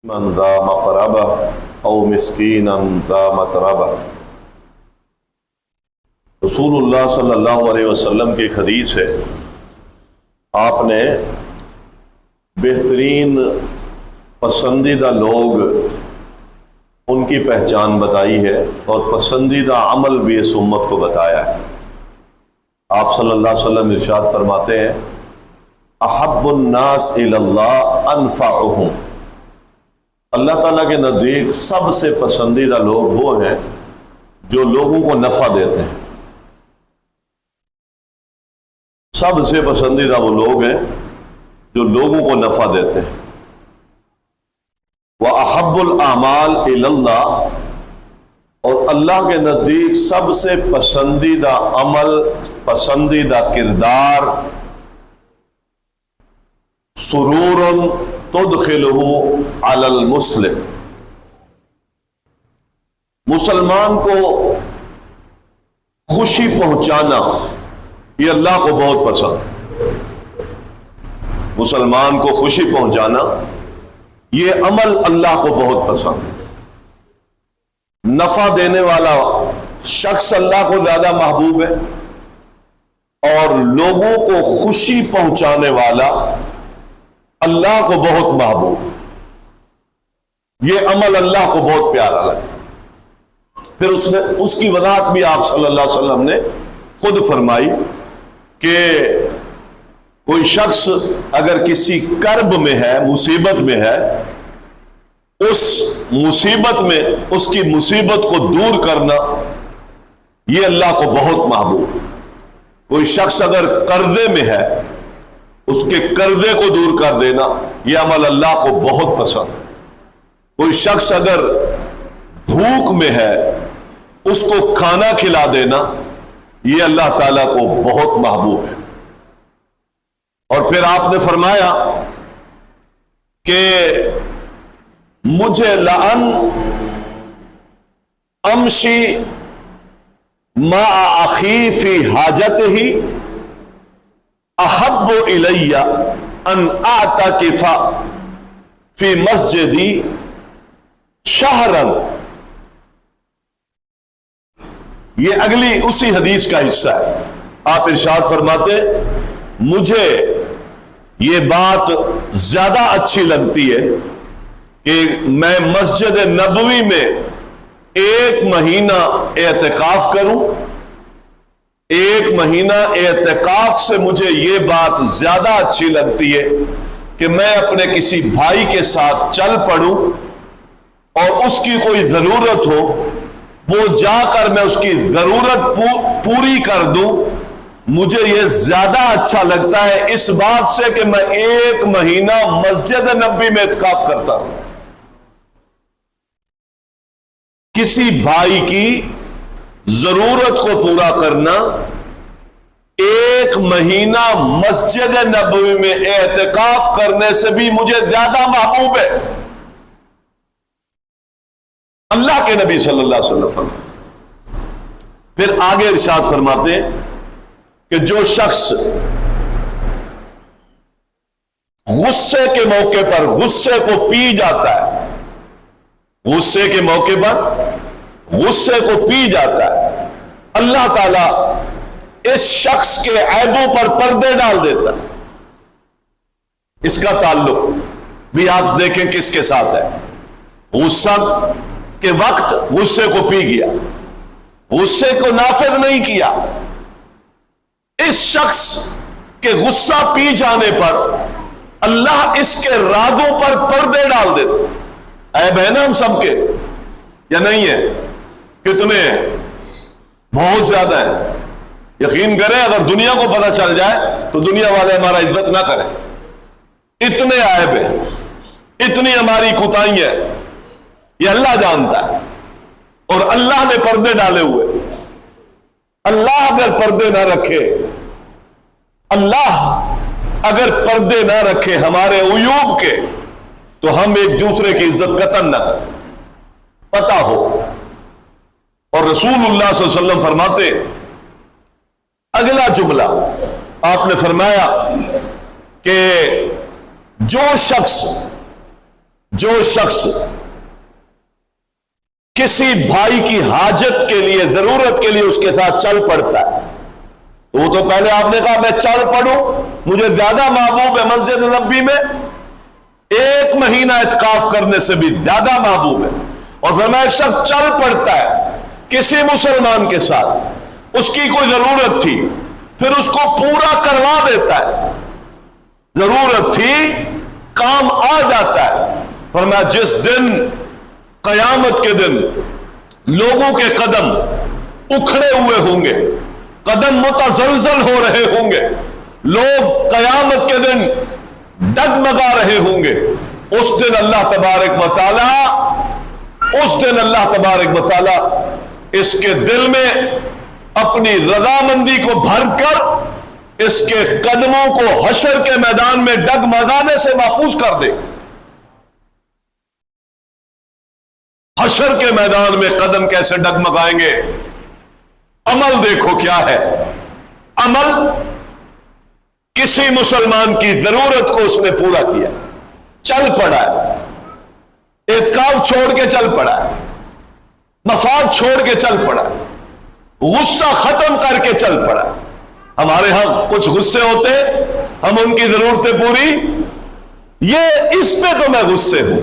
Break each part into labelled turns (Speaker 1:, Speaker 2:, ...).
Speaker 1: من ذا مقربہ او مسکینا ذا متربہ۔ رسول اللہ صلی اللہ علیہ وسلم کی ایک حدیث ہے، آپ نے بہترین پسندیدہ لوگ ان کی پہچان بتائی ہے اور پسندیدہ عمل بھی اس امت کو بتایا ہے۔ آپ صلی اللہ علیہ وسلم ارشاد فرماتے ہیں، احب الناس الی اللہ انفعہم۔ اللہ تعالیٰ کے نزدیک سب سے پسندیدہ لوگ وہ ہیں جو لوگوں کو نفع دیتے ہیں۔ سب سے پسندیدہ وہ لوگ ہیں جو لوگوں کو نفع دیتے ہیں۔ وَأَحَبُّ الْأَعْمَالِ إِلَى اللَّهِ، اور اللہ کے نزدیک سب سے پسندیدہ عمل، پسندیدہ کردار، سرور تدخلہ علی المسلم، مسلمان کو خوشی پہنچانا، یہ اللہ کو بہت پسند۔ مسلمان کو خوشی پہنچانا یہ عمل اللہ کو بہت پسند۔ نفع دینے والا شخص اللہ کو زیادہ محبوب ہے، اور لوگوں کو خوشی پہنچانے والا اللہ کو بہت محبوب۔ یہ عمل اللہ کو بہت پیارا لگا۔ پھر اس کی وضاحت بھی آپ صلی اللہ علیہ وسلم نے خود فرمائی کہ کوئی شخص اگر کسی کرب میں ہے، مصیبت میں ہے، اس مصیبت میں اس کی مصیبت کو دور کرنا یہ اللہ کو بہت محبوب۔ کوئی شخص اگر قرضے میں ہے، اس کے قرضے کو دور کر دینا یہ عمل اللہ کو بہت پسند۔ کوئی شخص اگر بھوک میں ہے، اس کو کھانا کھلا دینا یہ اللہ تعالیٰ کو بہت محبوب ہے۔ اور پھر آپ نے فرمایا کہ مجھے لأن امشی مع اخی فی حاجتہ احب الی ان اعتکف فی مسجدی شہرا۔ یہ اگلی اسی حدیث کا حصہ ہے۔ آپ ارشاد فرماتے، مجھے یہ بات زیادہ اچھی لگتی ہے کہ میں مسجد نبوی میں 1 مہینہ اعتکاف کروں۔ 1 مہینہ اعتکاف سے مجھے یہ بات زیادہ اچھی لگتی ہے کہ میں اپنے کسی بھائی کے ساتھ چل پڑوں، اور اس کی کوئی ضرورت ہو، وہ جا کر میں اس کی ضرورت پوری کر دوں۔ مجھے یہ زیادہ اچھا لگتا ہے اس بات سے کہ میں 1 مہینہ مسجد نبوی میں اعتکاف کرتا ہوں۔ کسی بھائی کی ضرورت کو پورا کرنا 1 مہینہ مسجد نبوی میں اعتکاف کرنے سے بھی مجھے زیادہ محبوب ہے۔ اللہ کے نبی صلی اللہ علیہ وسلم۔ پھر آگے ارشاد فرماتے ہیں کہ جو شخص غصے کے موقع پر غصے کو پی جاتا ہے، غصے کے موقع پر غصے کو پی جاتا ہے، اللہ تعالیٰ اس شخص کے عیبوں پر پردے ڈال دیتا ہے۔ اس کا تعلق بھی آپ دیکھیں کس کے ساتھ ہے۔ غصہ کے وقت غصے کو پی گیا، غصے کو نافذ نہیں کیا۔ اس شخص کے غصہ پی جانے پر اللہ اس کے رازوں پر پردے ڈال دیتا۔ عیب ہے نا ہم سب کے، یا نہیں ہے؟ کتنے بہت زیادہ ہیں۔ یقین کریں اگر دنیا کو پتہ چل جائے تو دنیا والے ہمارا عزت نہ کریں۔ اتنے عیب ہیں، اتنی ہماری کوتاہیاں ہیں، یہ اللہ جانتا ہے، اور اللہ نے پردے ڈالے ہوئے۔ اللہ اگر پردے نہ رکھے، اللہ اگر پردے نہ رکھے ہمارے عیوب کے، تو ہم ایک دوسرے کی عزت قطعاً نہ کریں۔ پتہ ہو۔ اور رسول اللہ صلی اللہ علیہ وسلم فرماتے، اگلا جملہ آپ نے فرمایا کہ جو شخص جو شخص کسی بھائی کی حاجت کے لیے، ضرورت کے لیے اس کے ساتھ چل پڑتا ہے، تو وہ تو پہلے آپ نے کہا میں چل پڑوں، مجھے زیادہ محبوب ہے مسجد نبوی میں 1 مہینہ اعتکاف کرنے سے بھی زیادہ محبوب ہے۔ اور پھر میں ایک شخص چل پڑتا ہے کسی مسلمان کے ساتھ، اس کی کوئی ضرورت تھی، پھر اس کو پورا کروا دیتا ہے، ضرورت تھی کام آ جاتا ہے۔ فرمایا جس دن قیامت کے دن لوگوں کے قدم اکھڑے ہوئے ہوں گے، قدم متزلزل ہو رہے ہوں گے، لوگ قیامت کے دن ڈگمگا رہے ہوں گے، اس دن اللہ تبارک و تعالی اس کے دل میں اپنی رضامندی کو بھر کر اس کے قدموں کو حشر کے میدان میں ڈگمگانے سے محفوظ کر دے۔ حشر کے میدان میں قدم کیسے ڈگمگائیں گے؟ عمل دیکھو کیا ہے۔ عمل کسی مسلمان کی ضرورت کو اس نے پورا کیا، چل پڑا ہے، اعتکاف چھوڑ کے چل پڑا ہے، مفاد چھوڑ کے چل پڑا ہے، غصہ ختم کر کے چل پڑا ہے۔ ہمارے ہاں کچھ غصے ہوتے، ہم ان کی ضرورتیں پوری، یہ اس پہ تو میں غصے ہوں،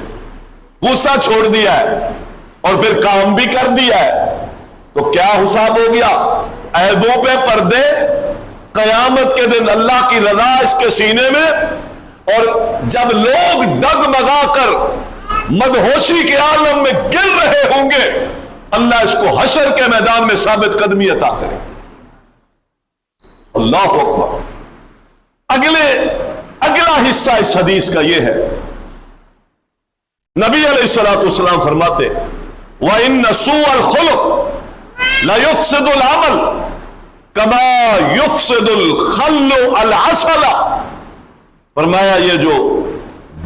Speaker 1: غصہ چھوڑ دیا ہے اور پھر کام بھی کر دیا ہے، تو کیا حساب ہو گیا؟ عیبوں پہ پردے، قیامت کے دن اللہ کی رضا اس کے سینے میں، اور جب لوگ ڈگمگا کر مدہوشی کے عالم میں گر رہے ہوں گے، اللہ اس کو حشر کے میدان میں ثابت قدمی عطا کرے۔ اللہ اکبر۔ اگلا حصہ اس حدیث کا یہ ہے، نبی علیہ الصلوۃ والسلام فرماتے وَإِنَّ سُوءَ الْخُلُقِ لَيُفْسِدُ الْعَمَلَ كَمَا يُفْسِدُ الْخَلُّ الْعَسَلَ۔ فرمایا یہ جو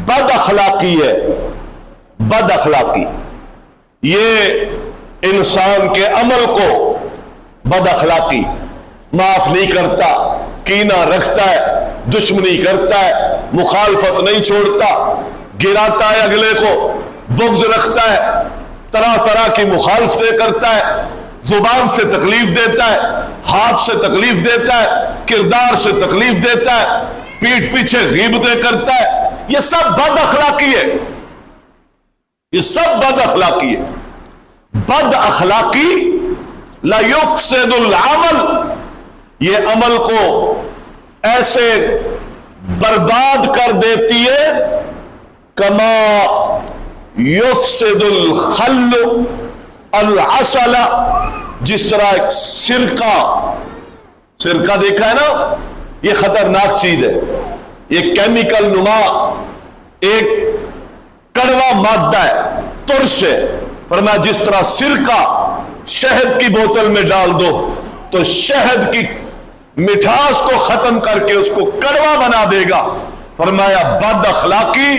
Speaker 1: بد اخلاقی ہے، بد اخلاقی، یہ انسان کے عمل کو، بد اخلاقی معاف نہیں کرتا، کینہ رکھتا ہے، دشمنی کرتا ہے، مخالفت نہیں چھوڑتا، گراتا ہے اگلے کو، بغض رکھتا ہے، طرح طرح کی مخالفتیں کرتا ہے، زبان سے تکلیف دیتا ہے، ہاتھ سے تکلیف دیتا ہے، کردار سے تکلیف دیتا ہے، پیٹھ پیچھے غیبتیں کرتا ہے، یہ سب بد اخلاقی ہے، یہ سب بد اخلاقی ہے۔ بد اخلاقی لا یفسد العمل، یہ عمل کو ایسے برباد کر دیتی ہے کما یفسد الخل العسل، جس طرح ایک سرکہ دیکھا ہے نا، یہ خطرناک چیز ہے، یہ کیمیکل نما ایک کڑوا مادہ ہے، ترش ہے۔ فرمایا جس طرح سرکہ شہد کی بوتل میں ڈال دو تو شہد کی مٹھاس کو ختم کر کے اس کو کڑوا بنا دے گا، فرمایا بد اخلاقی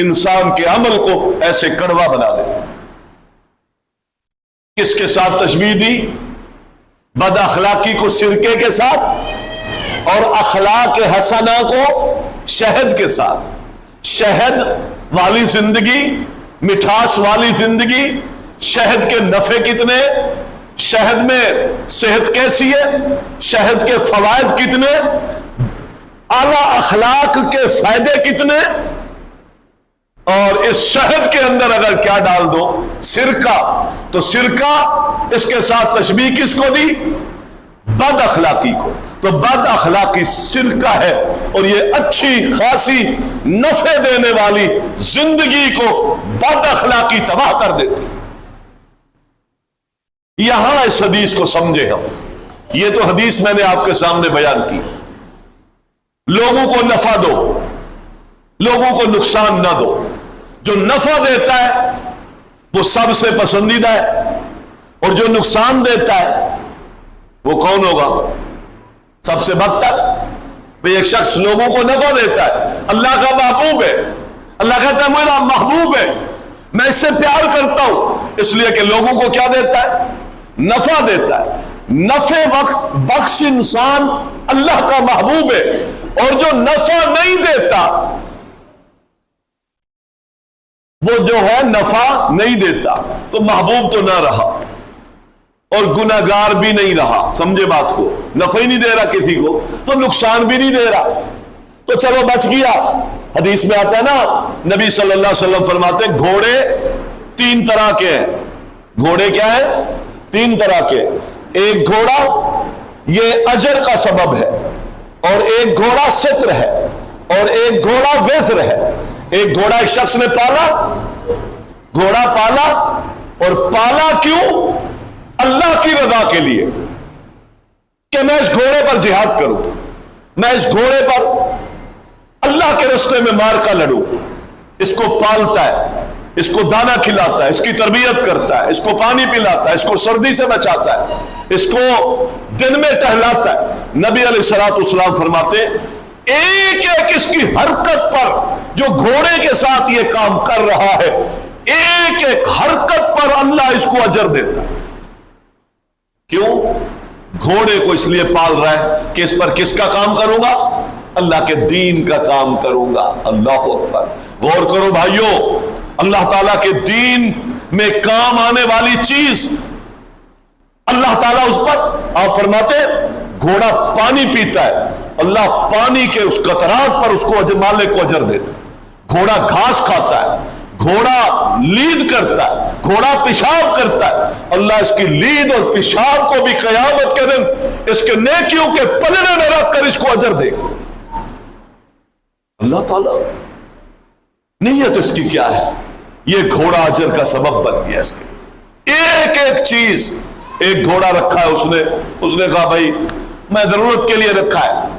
Speaker 1: انسان کے عمل کو ایسے کڑوا بنا دے گا۔ کس کے ساتھ تشبیہ دی؟ بد اخلاقی کو سرکے کے ساتھ اور اخلاق حسنہ کو شہد کے ساتھ۔ شہد والی زندگی، مٹھاس والی زندگی، شہد کے نفع کتنے، شہد میں صحت کیسی ہے، شہد کے فوائد کتنے، اعلی اخلاق کے فائدے کتنے، اور اس شہد کے اندر اگر کیا ڈال دو، سرکہ، تو سرکہ اس کے ساتھ تشبیہ کس کو دی؟ بد اخلاقی کو۔ تو بد اخلاقی سرکہ ہے، اور یہ اچھی خاصی نفع دینے والی زندگی کو بد اخلاقی تباہ کر دیتی۔ یہاں اس حدیث کو سمجھے ہم، یہ تو حدیث میں نے آپ کے سامنے بیان کی، لوگوں کو نفع دو، لوگوں کو نقصان نہ دو۔ جو نفع دیتا ہے وہ سب سے پسندیدہ ہے، اور جو نقصان دیتا ہے وہ کون ہوگا؟ سب سے بدتر۔ بھئی ایک شخص لوگوں کو نفع دیتا ہے، اللہ کا محبوب ہے، اللہ کہتا ہے میرا محبوب ہے، میں اس سے پیار کرتا ہوں، اس لیے کہ لوگوں کو کیا دیتا ہے؟ نفع دیتا ہے۔ نفع بخش انسان اللہ کا محبوب ہے، اور جو نفع نہیں دیتا وہ جو ہے نفع نہیں دیتا تو محبوب تو نہ رہا اور گناہگار بھی نہیں رہا. سمجھے بات کو؟ نفع ہی نہیں دے رہا کسی کو تو نقصان بھی نہیں دے رہا تو چلو بچ گیا. حدیث میں آتا ہے نا، نبی صلی اللہ علیہ وسلم فرماتے ہیں گھوڑے 3 طرح کے ہیں. گھوڑے کیا ہیں؟ 3 طرح کے. ایک گھوڑا یہ اجر کا سبب ہے، اور ایک گھوڑا ستر ہے، اور ایک گھوڑا وزر ہے. ایک گھوڑا ایک شخص نے پالا، گھوڑا پالا، اور پالا کیوں؟ اللہ کی رضا کے لیے کہ میں اس گھوڑے پر جہاد کروں، میں اس گھوڑے پر اللہ کے راستے میں مار کا لڑوں. اس کو پالتا ہے، اس کو دانا کھلاتا ہے، اس کی تربیت کرتا ہے، اس کو پانی پلاتا ہے، اس کو سردی سے بچاتا ہے، اس کو دن میں ٹہلاتا ہے. نبی علیہ الصلوۃ والسلام فرماتے ایک ایک اس کی حرکت پر جو گھوڑے کے ساتھ یہ کام کر رہا ہے، ایک ایک حرکت پر اللہ اس کو اجر دیتا ہے. کیوں؟ گھوڑے کو اس لیے پال رہا ہے کہ اس پر کس کا کام کروں گا؟ اللہ کے دین کا کام کروں گا. اللہ اکبر. غور کرو بھائیو، اللہ تعالیٰ کے دین میں کام آنے والی چیز اللہ تعالیٰ اس پر، آپ فرماتے گھوڑا پانی پیتا ہے، اللہ پانی کے اس قطرات پر اس کو مالک کو اجر دیتا ہے. گھوڑا گھاس کھاتا ہے، گھوڑا لید کرتا ہے، گھوڑا پیشاب کرتا ہے، اللہ اس کی لید اور پیشاب کو بھی قیامت کے دن اس کے نیکیوں کے پلڑے میں رکھ کر اس کو اجر دے گا. اللہ تعالیٰ نیت اس کی کیا ہے؟ یہ گھوڑا اجر کا سبب بن گیا. اس کے ایک ایک چیز. ایک گھوڑا رکھا ہے اس نے کہا بھائی میں ضرورت کے لیے رکھا ہے،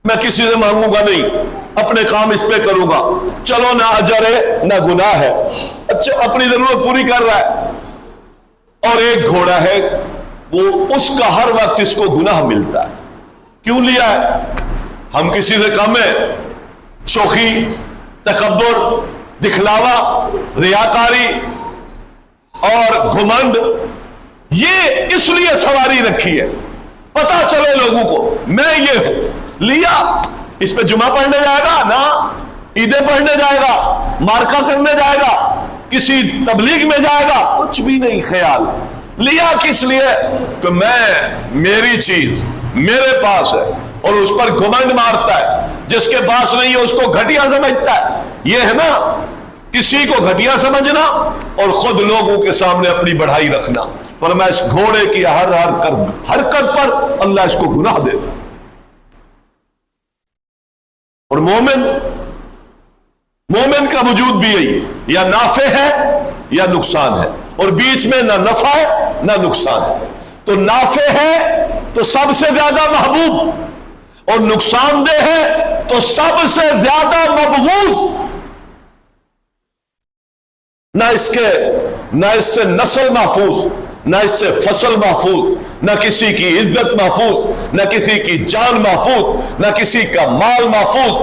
Speaker 1: میں کسی سے مانگوں گا نہیں، اپنے کام اس پہ کروں گا. چلو نہ اجر ہے نہ گناہ ہے، اچھا اپنی ضرورت پوری کر رہا ہے. اور ایک گھوڑا ہے وہ اس کا ہر وقت اس کو گناہ ملتا ہے. کیوں لیا ہے؟ ہم کسی سے کم ہے؟ شوخی، تکبر، دکھلاوا، ریاکاری اور گھمنڈ، یہ اس لیے سواری رکھی ہے پتا چلے لوگوں کو میں یہ ہوں. لیا، اس پہ جمعہ پڑھنے جائے گا نہ، عیدیں پڑھنے جائے گا، مارکا کرنے جائے گا، کسی تبلیغ میں جائے گا، کچھ بھی نہیں خیال. لیا کس لیے؟ کہ میری چیز میرے پاس ہے، اور اس پر گھمنڈ مارتا ہے. جس کے پاس نہیں ہے اس کو گھٹیا سمجھتا ہے. یہ ہے نا، کسی کو گھٹیا سمجھنا اور خود لوگوں کے سامنے اپنی بڑھائی رکھنا. پر میں اس گھوڑے کی ہر حرکت پر اللہ اس کو گناہ دیتا. اور مومن کا وجود بھی یہی، یا نافع ہے یا نقصان ہے، اور بیچ میں نہ نفع ہے نہ نقصان ہے. تو نافع ہے تو سب سے زیادہ محبوب، اور نقصان دہ ہے تو سب سے زیادہ مبغوض. نہ اس سے نسل محفوظ، نہ اس سے فصل محفوظ، نہ کسی کی عزت محفوظ، نہ کسی کی جان محفوظ، نہ کسی کا مال محفوظ.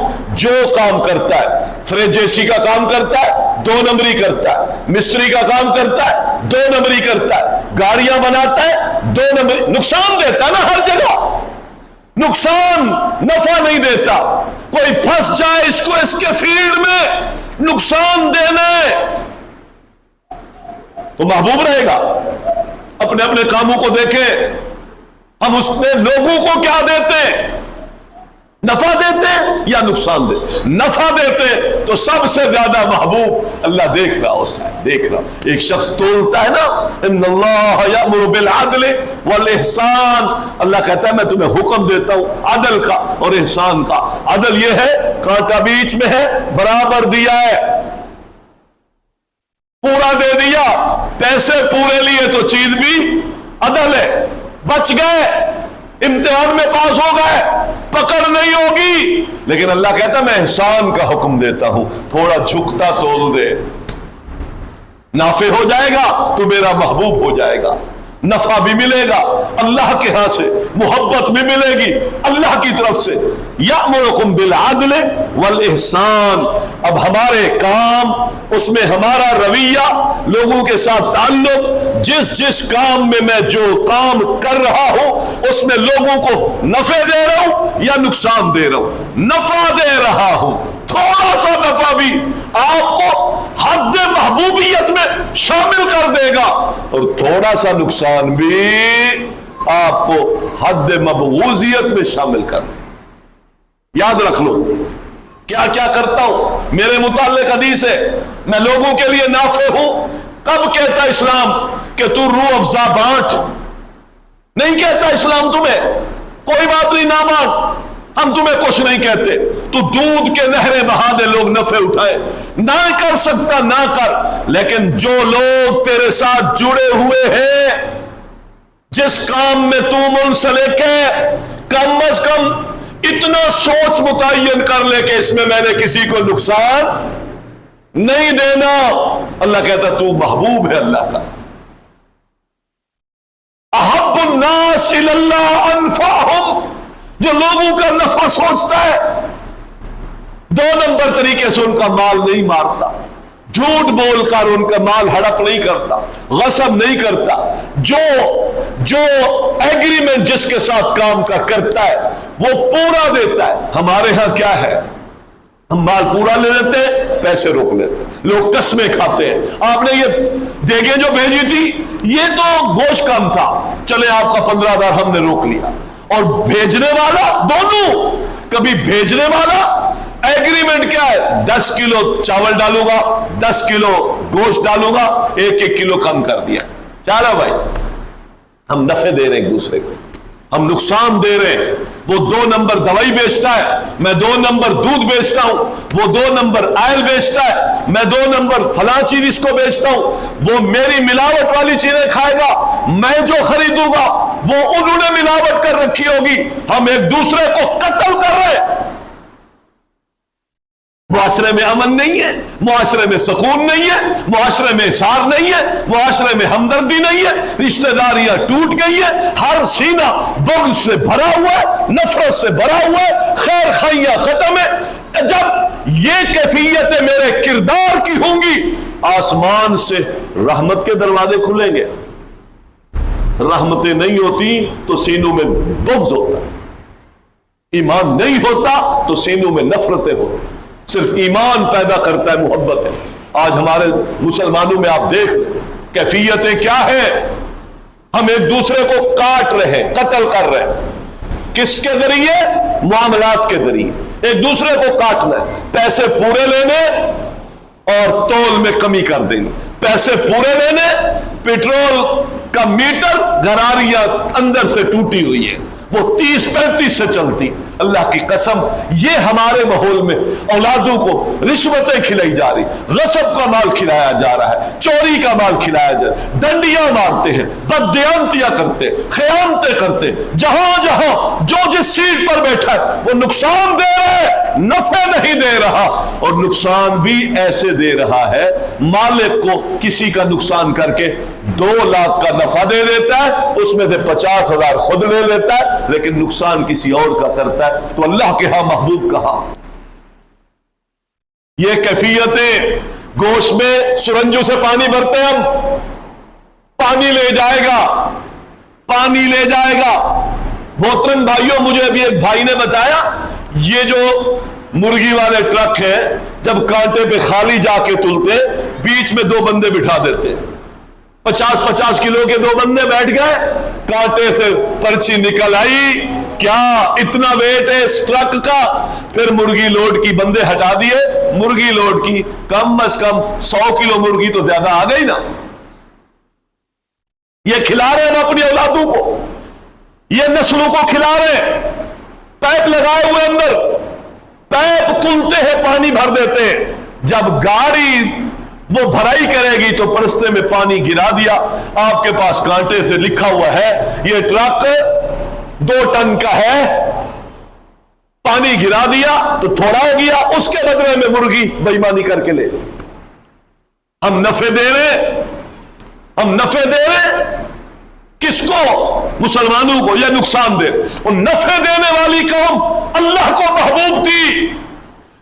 Speaker 1: جو کام کرتا ہے، فریج اے سی کا کام کرتا ہے 2 نمبری کرتا ہے، مستری کا کام کرتا ہے 2 نمبری کرتا ہے، گاڑیاں بناتا ہے 2 نمبری. نقصان دیتا نا ہر جگہ، نقصان، نفع نہیں دیتا. کوئی پھنس جائے اس کو اس کے فیلڈ میں نقصان دینا تو محبوب رہے گا. اپنے اپنے کاموں کو دیکھیں، ہم اس میں لوگوں کو کیا دیتے ہیں؟ نفع دیتے یا نقصان دیتے؟ نفع دیتے تو سب سے زیادہ محبوب اللہ دیکھ رہا ہوتا ہے. دیکھ رہا، ایک شخص تولتا ہے نا، ان اللہ یأمر بالعدل والاحسان، اللہ کہتا ہے میں تمہیں حکم دیتا ہوں عدل کا اور احسان کا. عدل یہ ہے کانٹا بیچ میں ہے، برابر دیا ہے، پورا دے دیا، پیسے پورے لیے تو چیز بھی عدل ہے. بچ گئے، امتحان میں پاس ہو گئے، پکڑ نہیں ہوگی. لیکن اللہ کہتا ہے میں احسان کا حکم دیتا ہوں، تھوڑا جھکتا تول دے، نافع ہو جائے گا تو میرا محبوب ہو جائے گا، نفع بھی ملے گا اللہ کے ہاں سے، محبت بھی ملے گی اللہ کی طرف سے. یأمرکم بالعدل والاحسان. اب ہمارے کام، اس میں ہمارا رویہ، لوگوں کے ساتھ تعلق، جس کام میں جو کام کر رہا ہوں اس میں لوگوں کو نفع دے رہا ہوں یا نقصان دے رہا ہوں. نفع دے رہا ہوں، تھوڑا سا نفع بھی آپ کو حد محبوبیت میں شامل کر دے گا، اور تھوڑا سا نقصان بھی آپ کو حد مبغوضیت میں شامل کر دے۔ یاد رکھ لو، کیا کیا کرتا ہوں میرے متعلق حدیث ہے، میں لوگوں کے لیے نافع ہوں۔ کب کہتا اسلام کہ تو روح افزا بانٹ؟ نہیں کہتا اسلام تمہیں کوئی بات نہیں نہ بانٹ، ہم تمہیں کچھ نہیں کہتے، تو دودھ کے نہریں بہا دے، لوگ نفع اٹھائے، نہ کر سکتا نہ کر، لیکن جو لوگ تیرے ساتھ جڑے ہوئے ہیں، جس کام میں تو منسلک ہے، کم از کم اتنا سوچ متعین کر لے کہ اس میں نے کسی کو نقصان نہیں دینا۔ اللہ کہتا تو محبوب ہے اللہ کا۔ احب الناس الی اللہ انفعہم، جو لوگوں کا نفع سوچتا ہے، 2 نمبر طریقے سے ان کا مال نہیں مارتا، جھوٹ بول کر ان کا مال ہڑپ نہیں کرتا، غصب نہیں کرتا، جو ایگریمنٹ جس کے ساتھ کام کا کرتا ہے وہ پورا دیتا ہے۔ ہمارے ہاں کیا ہے، ہم مال پورا لے لیتے ہیں، پیسے روک لیتے ہیں، لوگ قسمیں کھاتے ہیں۔ آپ نے یہ دیگیں جو بھیجی تھی یہ تو گوشت کم تھا، چلے آپ کا 15,000 ہم نے روک لیا، اور بھیجنے والا دونوں، کبھی بھیجنے والا ایگریمنٹ کیا ہے، 10 کلو چاول ڈالوں گا، 10 کلو گوشت ڈالوں گا، 1 کلو کم کر دیا، چلو بھائی ہم نفع دے رہے ہیں ایک دوسرے کو، ہم نقصان دے رہے ہیں۔ وہ 2 نمبر دوائی بیچتا ہے، میں 2 نمبر دودھ بیچتا ہوں، وہ 2 نمبر آئل بیچتا ہے، میں 2 نمبر فلاں چیز اس کو بیچتا ہوں، وہ میری ملاوٹ والی چیزیں کھائے گا، میں جو خریدوں گا وہ انہوں نے ملاوٹ کر رکھی ہوگی، ہم ایک دوسرے کو قتل کر رہے ہیں۔ معاشرے میں امن نہیں ہے، معاشرے میں سکون نہیں ہے، معاشرے میں احسان نہیں ہے، معاشرے میں ہمدردی نہیں ہے، رشتہ داریاں ٹوٹ گئی ہے، ہر سینہ بغض سے بھرا ہوا ہے، نفرت سے بھرا ہوا ہے، خیر خیاں ختم ہے۔ جب یہ کیفیتیں میرے کردار کی ہوں گی، آسمان سے رحمت کے دروازے کھلیں گے۔ رحمتیں نہیں ہوتی تو سینوں میں بغض ہوتا ہے، ایمان نہیں ہوتا تو سینوں میں نفرتیں ہوتی، صرف ایمان پیدا کرتا ہے محبت ہے۔ آج ہمارے مسلمانوں میں آپ دیکھ کیفیتیں کیا ہے، ہم ایک دوسرے کو کاٹ رہے ہیں، قتل کر رہے ہیں، کس کے ذریعے، معاملات کے ذریعے، ایک دوسرے کو کاٹنا ہے، پیسے پورے لینے اور تول میں کمی کر دینی، پیسے پورے لینے، پیٹرول کا میٹر غراریاں اندر سے ٹوٹی ہوئی ہے، وہ 30-35 سے چلتی۔ اللہ کی قسم یہ ہمارے ماحول میں اولادوں کو رشوتیں کھلائی جا رہی، غصب کا مال کھلایا جا رہا ہے، چوری کا مال کھلایا جا رہا ہے، ڈنڈیاں مارتے ہیں، بددیانتیاں کرتے، خیانتیں کرتے، جہاں جہاں جو جس سیٹ پر بیٹھا ہے وہ نقصان دے رہا ہے، نفع نہیں دے رہا، اور نقصان بھی ایسے دے رہا ہے، مالک کو کسی کا نقصان کر کے 2 لاکھ کا نفع دے دیتا ہے، اس میں سے 50,000 خود لے لیتا ہے، لیکن نقصان کسی اور کا کرتا ہے، تو اللہ کے ہاں محبوب کہاں؟ یہ کیفیتیں، گوشت میں سرنجوں سے پانی بھرتے ہم، پانی لے جائے گا، پانی لے جائے گا۔ محترم بھائیوں، مجھے ابھی ایک بھائی نے بتایا یہ جو مرغی والے ٹرک ہیں جب کانٹے پہ خالی جا کے تلتے، بیچ میں 2 بندے بٹھا دیتے، 50-50 کلو کے 2 بندے بیٹھ گئے، کانٹے سے پرچی نکل آئی، کیا اتنا ویٹ ہے اس ٹرک کا، پھر مرغی لوڈ کی بندے ہٹا دیے، مرغی لوڈ کی کم از کم 100 کلو مرغی تو زیادہ آ گئی نا۔ یہ کھلا رہے ہیں ہم اپنی اولادوں کو، یہ نسلوں کو کھلا رہے ہیں، پیپ لگائے ہوئے اندر، پیپ تلتے ہیں پانی بھر دیتے ہیں، جب گاڑی وہ بھرائی کرے گی تو پرستے میں پانی گرا دیا، آپ کے پاس کانٹے سے لکھا ہوا ہے یہ ٹرک 2 ٹن کا ہے، پانی گرا دیا تو تھوڑا ہو گیا، اس کے بدلے میں مرغی بےایمانی کر کے لے۔ ہم نفع دے رہے، ہم نفع دے رہے کس کو؟ مسلمانوں کو، یا نقصان دے؟ اور نفع دینے والی قوم اللہ کو محبوب تھی،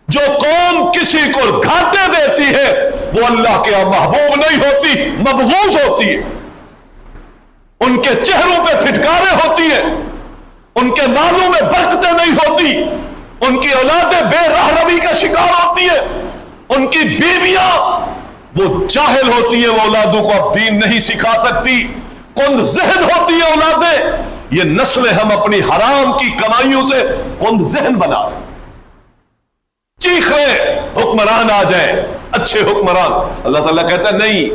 Speaker 1: جو قوم کسی کو گھاٹے دیتی ہے وہ اللہ کے یہاں محبوب نہیں ہوتی، مبغوض ہوتی ہے، ان کے چہروں پہ پھٹکاریں ہوتی ہیں، ان کے مالوں میں برکتیں نہیں ہوتی، ان کی اولادیں بے راہ روی کا شکار ہوتی ہے، ان کی بیویاں وہ جاہل ہوتی ہے، وہ اولادوں کو اب دین نہیں سکھا سکتی، کند ذہن ہوتی ہے اولادیں، یہ نسلیں ہم اپنی حرام کی کمائیوں سے کند ذہن بنا رہے، چیخ رہے حکمران آ جائیں، اچھے حکمران۔ اللہ تعالیٰ کہتا ہے نہیں،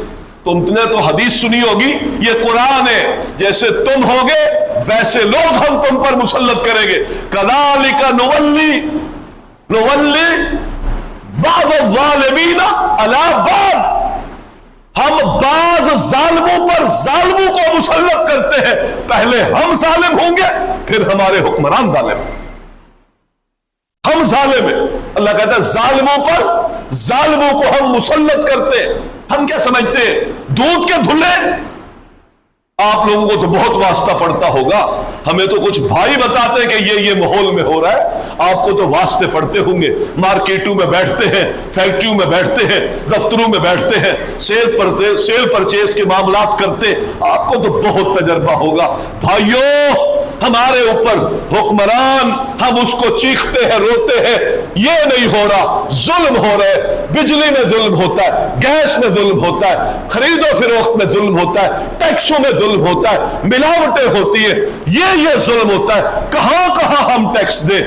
Speaker 1: تم نے تو حدیث سنی ہوگی، یہ قرآن ہے، جیسے تم ہوگے ویسے لوگ ہم تم پر مسلط کریں گے۔ کذالک نولی بعض الظالمین علی بعض، ہم بعض ظالموں پر ظالموں کو مسلط کرتے ہیں، پہلے ہم ظالم ہوں گے پھر ہمارے حکمران ظالم، ہم ظالم ہیں۔ اللہ کہتا ہے ظالموں پر ظالموں کو ہم مسلط کرتے ہیں۔ ہم کیا سمجھتے ہیں دودھ کے دھلے؟ آپ لوگوں کو تو بہت واسطہ پڑتا ہوگا، ہمیں تو کچھ بھائی بتاتے ہیں کہ یہ ماحول میں ہو رہا ہے، آپ کو تو واسطے پڑتے ہوں گے، مارکیٹوں میں بیٹھتے ہیں، فیکٹریوں میں بیٹھتے ہیں، دفتروں میں بیٹھتے ہیں، سیل پرچیز کے معاملات کرتے، آپ کو تو بہت تجربہ ہوگا۔ بھائیوں، ہمارے اوپر حکمران، ہم اس کو چیختے ہیں، روتے ہیں، یہ نہیں ہو رہا، ظلم ہو رہا ہے، بجلی میں ظلم ہوتا ہے، گیس میں ظلم ہوتا ہے، خرید و فروخت میں ظلم ہوتا ہے، ٹیکسوں میں ظلم ہوتا ہے، ملاوٹیں ہوتی ہیں، یہ ظلم ہوتا ہے، کہاں کہاں ہم ٹیکس دیں؟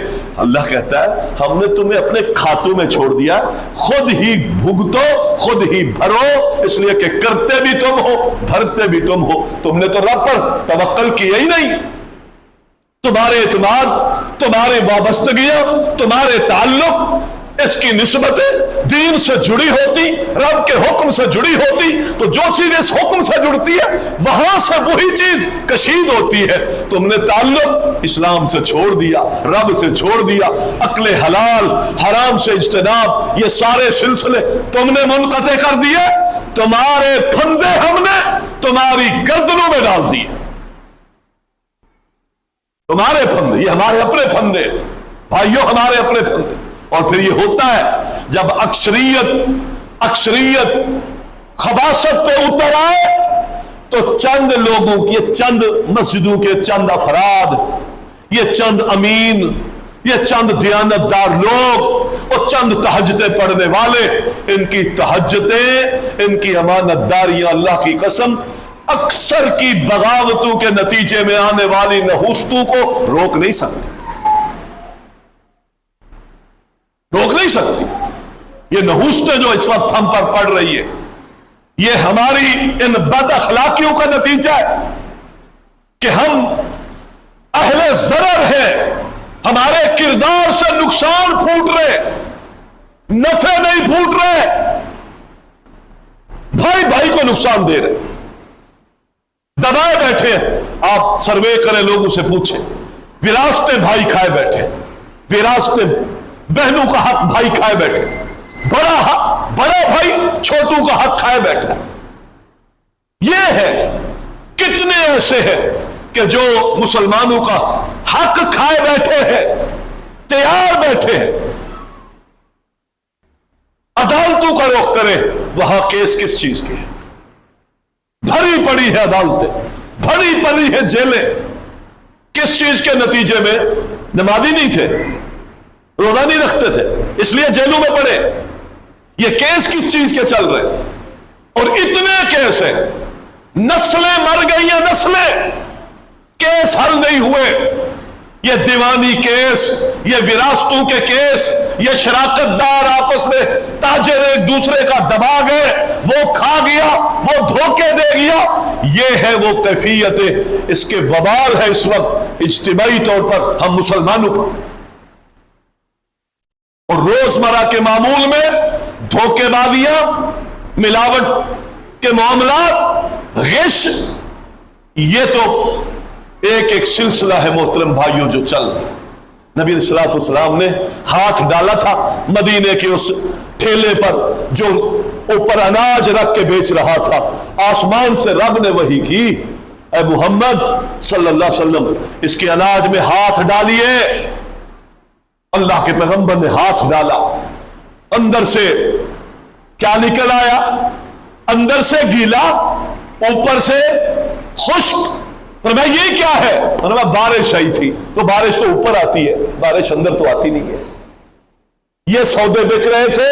Speaker 1: اللہ کہتا ہے ہم نے تمہیں اپنے کھاتوں میں چھوڑ دیا، خود ہی بھگتو، خود ہی بھرو، اس لیے کہ کرتے بھی تم ہو، بھرتے بھی تم ہو۔ تم نے تو رب پر توکل کیا ہی نہیں، تمہارے اعتماد، تمہاری وابستگیاں، تمہارے تعلق، اس کی نسبتیں دین سے جڑی ہوتی، رب کے حکم سے جڑی ہوتی، تو جو چیز اس حکم سے جڑتی ہے وہاں سے وہی چیز کشید ہوتی ہے۔ تم نے تعلق اسلام سے چھوڑ دیا، رب سے چھوڑ دیا، عقل حلال حرام سے اجتناب، یہ سارے سلسلے تم نے منقطع کر دیے، تمہارے پھندے ہم نے تمہاری گردنوں میں ڈال دیے، تمہارے پھندے، یہ ہمارے اپنے پھندے بھائیوں، ہمارے اپنے پھندے۔ اور پھر یہ ہوتا ہے جب اکثریت خباثت پہ اتر آئے تو چند لوگوں کی، چند مسجدوں کے چند افراد، یہ چند امین، یہ چند دیانتدار لوگ اور چند تہجدیں پڑھنے والے، ان کی تہجدیں، ان کی امانت داریاں اللہ کی قسم اکثر کی بغاوتوں کے نتیجے میں آنے والی نحوستوں کو روک نہیں سکتی، روک نہیں سکتی۔ یہ نحوستیں جو اس وقت ہم پر پڑ رہی ہے، یہ ہماری ان بد اخلاقیوں کا نتیجہ ہے کہ ہم اہل ضرر ہیں، ہمارے کردار سے نقصان پھوٹ رہے، نفع نہیں پھوٹ رہے، بھائی بھائی کو نقصان دے رہے، دبائے بیٹھے ہیں۔ آپ سروے کریں، لوگوں سے پوچھیں، وراثتیں بھائی کھائے بیٹھے، وراثتیں بہنوں کا حق بھائی کھائے بیٹھے، بڑا بھائی چھوٹوں کا حق کھائے بیٹھے۔ یہ ہے، کتنے ایسے ہیں کہ جو مسلمانوں کا حق کھائے بیٹھے ہیں، تیار بیٹھے ہیں، عدالتوں کا رخ کریں، وہاں کیس کس چیز کے ہیں؟ بھری پڑی ہے عدالتیں، بھری پڑی ہے جیلیں، کس چیز کے نتیجے میں؟ نمازی نہیں تھے، روزہ نہیں رکھتے تھے، اس لیے جیلوں میں پڑے۔ یہ کیس کس چیز کے چل رہے؟ اور اتنے کیس ہیں، نسلیں مر گئی ہیں، نسلیں، کیس حل نہیں ہوئے۔ یہ دیوانی کیس، یہ وراثتوں کے کیس، یہ شراکت دار آپس میں تاجر ایک دوسرے کا دبا گئے، وہ کھا گیا، وہ دھوکے دے گیا، یہ ہے وہ کیفیت، اس کے وبال ہے اس وقت اجتماعی طور پر ہم مسلمانوں پر۔ اور روزمرہ کے معمول میں دھوکے بازیاں، ملاوٹ کے معاملات، غش، یہ تو ایک سلسلہ ہے محترم بھائیوں جو چل رہا ہے۔ نبی صلی اللہ علیہ وسلم نے ہاتھ ڈالا تھا مدینے کے اس ٹھیلے پر جو اوپر اناج رکھ کے بیچ رہا تھا، آسمان سے رب نے وحی کی، اے محمد صلی اللہ علیہ وسلم اس کے اناج میں ہاتھ ڈالیے۔ اللہ کے پیغمبر نے ہاتھ ڈالا، اندر سے کیا نکل آیا؟ اندر سے گیلا، اوپر سے خشک۔ فرمایا یہ کیا ہے؟ فرمایا بارش آئی تھی۔ تو بارش تو اوپر آتی ہے، بارش اندر تو آتی نہیں ہے۔ یہ سودے بک رہے تھے،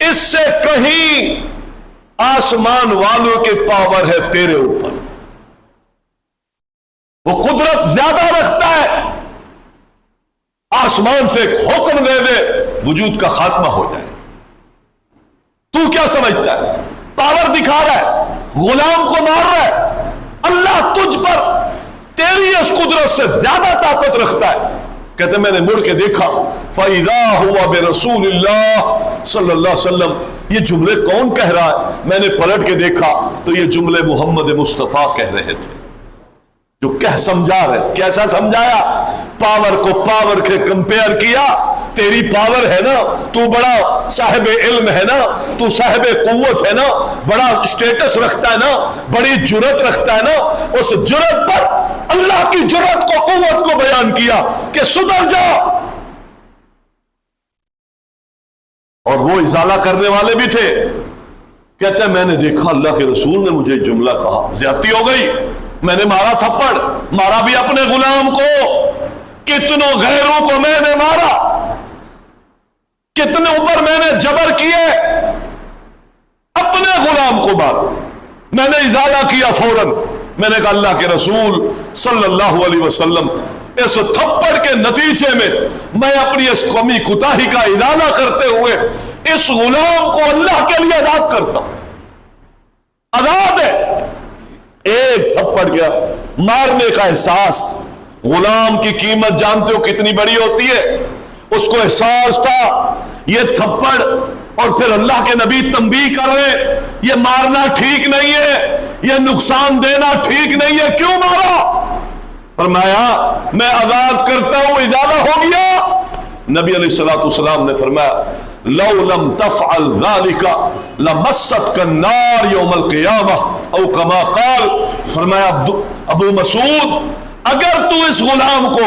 Speaker 1: اس سے کہیں آسمان والوں کے پاور ہے تیرے اوپر. وہ قدرت زیادہ رکھتا ہے. آسمان سے ایک حکم دے دے وجود کا خاتمہ ہو جائے. تو کیا سمجھتا ہے؟ پاور دکھا رہا ہے, غلام کو مار رہا ہے. اللہ تجھ پر تیری اس قدرت سے زیادہ طاقت رکھتا ہے. کہتے میں نے مڑ کے دیکھا فَإِذَا هُوَ بِرَسُولِ اللَّهِ صلی اللہ علیہ وسلم. یہ جملے کون کہہ رہا ہے؟ میں نے پلٹ کے دیکھا تو یہ جملے محمد مصطفیٰ کہہ رہے تھے, جو کہہ سمجھا رہے. کیسا سمجھایا؟ پاور کو پاور کے کمپیئر کیا. تیری پاور ہے نا, تو بڑا صاحب علم ہے نا, تو صاحب قوت ہے نا, بڑا اسٹیٹس رکھتا ہے نا, بڑی جرت رکھتا ہے نا. اس جرت پر اللہ کی جرت کو, قوت کو بیان کیا کہ سدھر جا. اور وہ ازالہ کرنے والے بھی تھے. کہتے ہیں میں نے دیکھا اللہ کے رسول نے مجھے جملہ کہا, زیادتی ہو گئی. میں نے مارا تھپڑ, مارا بھی اپنے غلام کو. کتنوں غیروں کو میں نے مارا, کتنے اوپر میں نے جبر کیے, اپنے غلام کو مارا. میں نے ازالہ کیا فوراً. میں نے کہا اللہ کے رسول صلی اللہ علیہ وسلم, اس تھپڑ کے نتیجے میں اپنی اس قومی کوتاہی کا ازالہ کرتے ہوئے اس غلام کو اللہ کے لیے آزاد کرتا ہوں. آزاد ہے. ایک تھپڑ کیا مارنے کا احساس. غلام کی قیمت جانتے ہو کتنی بڑی ہوتی ہے. اس کو احساس تھا یہ تھپڑ, اور پھر اللہ کے نبی تنبیہ کر رہے یہ مارنا ٹھیک نہیں ہے, یہ نقصان دینا ٹھیک نہیں ہے, کیوں مارا؟ فرمایا میں آزاد کرتا ہوں, ازالہ ہو گیا. نبی علیہ الصلوۃ والسلام نے فرمایا لو لم تفعل ذلك لمستك النار یوم القیامہ او کما قال. فرمایا ابو مسعود اگر تو اس غلام کو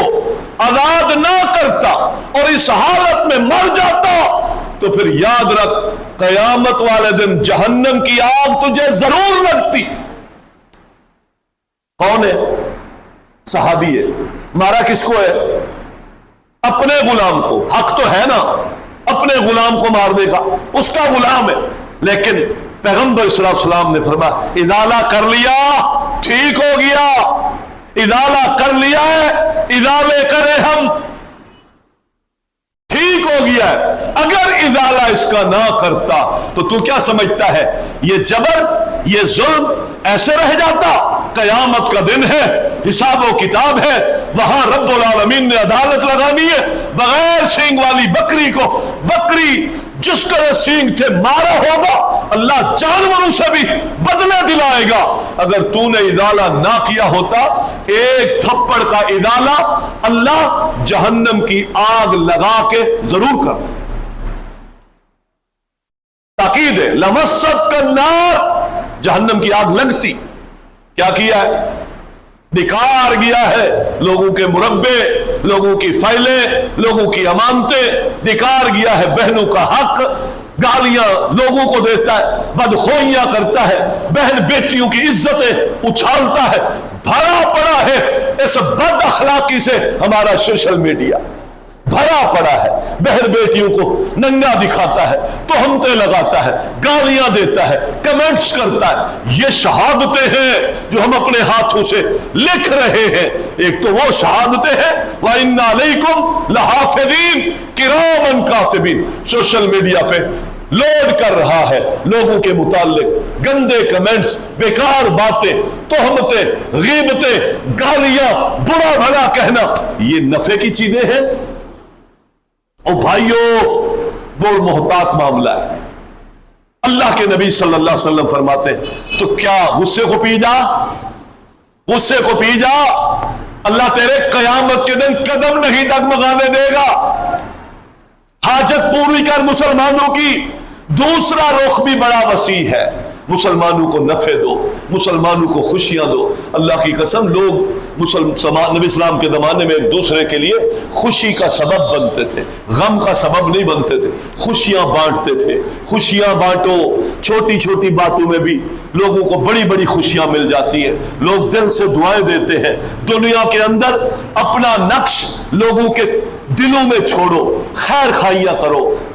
Speaker 1: آزاد نہ کرتا اور اس حالت میں مر جاتا تو پھر یاد رکھ قیامت والے دن جہنم کی آگ تجھے ضرور لگتی. کون ہے؟ صحابی ہے. مارا کس کو ہے؟ اپنے غلام کو. حق تو ہے نا اپنے غلام کو مارنے کا, اس کا غلام ہے. لیکن پیغمبر صلی اللہ علیہ وسلم نے فرمایا ازالہ کر لیا ٹھیک ہو گیا. ازالہ کر لیا ہے, ازالے کرے ہم ٹھیک ہو گیا ہے. اگر ازالہ اس کا نہ کرتا تو کیا سمجھتا ہے یہ جبر یہ ظلم ایسے رہ جاتا؟ قیامت کا دن ہے, حساب و کتاب ہے, وہاں رب العالمین نے عدالت لگانی ہے. بغیر سینگ والی بکری کو, بکری جس کا سینگ تھے مارا ہوگا, اللہ جانوروں سے بھی بدلے دلائے گا. اگر تو نے ازالہ نہ کیا ہوتا, ایک تھپڑ کا ازالہ اللہ جہنم کی آگ لگا کے ضرور کرتا. تاکید ہے لمست النار, جہنم کی آگ لگتی. کیا کیا ہے؟ بیکار گیا ہے لوگوں کے مربے, لوگوں کی فائلیں, لوگوں کی امانتیں. بیکار گیا ہے بہنوں کا حق, گالیاں لوگوں کو دیتا ہے, بدخوئیاں کرتا ہے, بہن بیٹیوں کی عزتیں اچھالتا ہے. بھرا پڑا ہے اس بد اخلاقی سے ہمارا سوشل میڈیا, بھرا پڑا ہے. بہن بیٹیوں کو ننگا دکھاتا ہے, تہمتیں لگاتا ہے, گالیاں دیتا ہے, کمنٹس کرتا ہے. یہ شہادتیں ہیں جو ہم اپنے ہاتھوں سے لکھ رہے ہیں. ایک تو وہ شہادتیں ہیں وَإِنَّ عَلَيْكُمْ لَحَافِظِينَ كِرَامًا كَاتِبِينَ. سوشل میڈیا پہ لوڈ کر رہا ہے لوگوں کے متعلق گندے کمنٹس, بیکار باتیں, تہمتیں, غیبتیں, گالیاں, برا بھلا کہنا. یہ نفع کی چیزیں ہیں. او بھائیو بہت محتاط معاملہ ہے. اللہ کے نبی صلی اللہ علیہ وسلم فرماتے ہیں تو کیا غصے کو پی جا, غصے کو پی جا, اللہ تیرے قیامت کے دن قدم نہیں ڈگمگانے دے گا. حاجت پوری کر مسلمانوں کی. دوسرا رخ بھی بڑا وسیع ہے, مسلمانوں کو نفع دو, مسلمانوں کو خوشیاں دو. اللہ کی قسم لوگ نبی اسلام کے زمانے میں ایک دوسرے کے لیے خوشی کا سبب بنتے تھے, غم کا سبب نہیں بنتے تھے. خوشیاں بانٹتے تھے. خوشیاں بانٹو, چھوٹی چھوٹی باتوں میں بھی لوگوں کو بڑی بڑی خوشیاں مل جاتی ہیں. لوگ دل سے دعائیں دیتے ہیں. دنیا کے اندر اپنا نقش لوگوں کے دلوں میں چھوڑو, خیر خائیاں کرو,